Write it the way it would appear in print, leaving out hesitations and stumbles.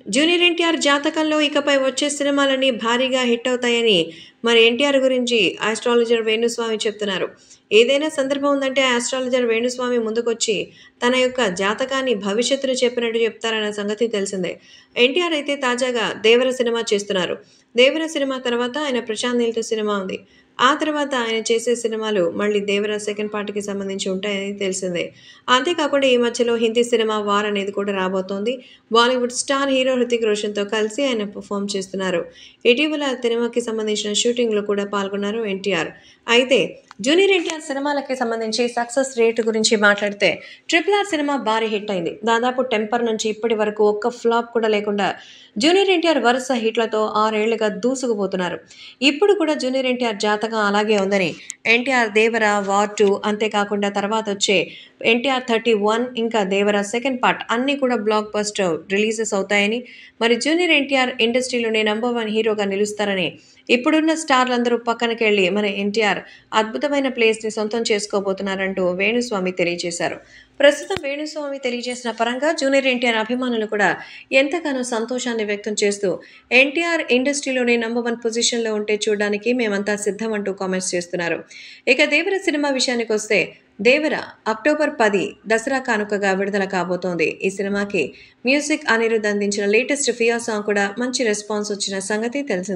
Junior NTR జాతకంలో ఇకపై వచ్చే సినిమాలన్నీ భారీగా హిట్ అవుతాయని మరి ఎన్టీఆర్ గురించి ఆస్ట్రాలజర్ వేణుస్వామి చెప్తున్నారు. ఏదైనా సందర్భం ఉందంటే ఆస్ట్రాలజర్ వేణుస్వామి ముందుకొచ్చి తన యొక్క జాతకాన్ని భవిష్యత్తును చెప్పినట్టు చెప్తారన్న సంగతి తెలిసిందే. ఎన్టీఆర్ అయితే తాజాగా దేవర సినిమా చేస్తున్నారు. దేవర సినిమా తర్వాత ఆయన ప్రశాంత్ నీల్తో సినిమా ఉంది. ఆ తర్వాత ఆయన చేసే సినిమాలు మళ్ళీ దేవర సెకండ్ పార్ట్‌కి సంబంధించి ఉంటాయని తెలిసిందే. అంతేకాకుండా ఈ మధ్యలో హిందీ సినిమా 'వార్' అనేది కూడా రాబోతోంది. బాలీవుడ్ స్టార్ హీరో హృతిక్ రోషన్‌తో కలిసి ఆయన పెర్ఫార్మ్ చేస్తున్నారు. ఇటీవల సినిమాకి సంబంధించిన షూటింగ్‌లో కూడా పాల్గొన్నారు ఎన్టీఆర్. అయితే జూనియర్ ఎన్టీఆర్ సినిమాలకి సంబంధించి సక్సెస్ రేట్ గురించి మాట్లాడితే 'ట్రిపుల్ ఆర్' సినిమా భారీ హిట్ అయింది. దాదాపు 'టెంపర్' నుంచి ఇప్పటి వరకు ఒక్క ఫ్లాప్ కూడా లేకుండా జూనియర్ ఎన్టీఆర్ వరుస హిట్లతో 6 ఏళ్లుగా దూసుకుపోతున్నారు. ఇప్పుడు కూడా జూనియర్ ఎన్టీఆర్ జాతకం అలాగే ఉందని ఎన్టీఆర్ దేవర, వార్ 2 అంతేకాకుండా తర్వాత వచ్చే ఎన్టీఆర్ 31 ఇంకా దేవర సెకండ్ పార్ట్ అన్నీ కూడా బ్లాక్ బస్టర్ రిలీజెస్ అవుతాయని, మరి జూనియర్ ఎన్టీఆర్ ఇండస్ట్రీలోనే నంబర్ 1 హీరోగా నిలుస్తారని, ఇప్పుడున్న స్టార్లందరూ పక్కనకెళ్ళి మన ఎన్టీఆర్ అద్భుతమైన ప్లేస్‌ని సొంతం చేసుకోబోతున్నారంటూ వేణుస్వామి తెలియజేశారు. ప్రస్తుతం వేణుస్వామి తెలియజేసిన పరంగా జూనియర్ ఎన్టీఆర్ అభిమానులు కూడా ఎంతగానో సంతోషాన్ని వ్యక్తం చేస్తూ ఎన్టీఆర్ ఇండస్ట్రీలోనే నంబర్ 1 పొజిషన్‌లో ఉంటే చూడడానికి మేమంతా సిద్ధం అంటూ కామెంట్స్ చేస్తున్నారు. ఇక దేవర సినిమా విషయానికొస్తే దేవర అక్టోబర్ 10 దసరా కానుకగా విడుదల కాబోతోంది. ఈ సినిమాకి మ్యూజిక్ అనిరుద్ అందించిన లేటెస్ట్ ఫియా సాంగ్ కూడా మంచి రెస్పాన్స్ వచ్చిన సంగతి తెలిసిందే.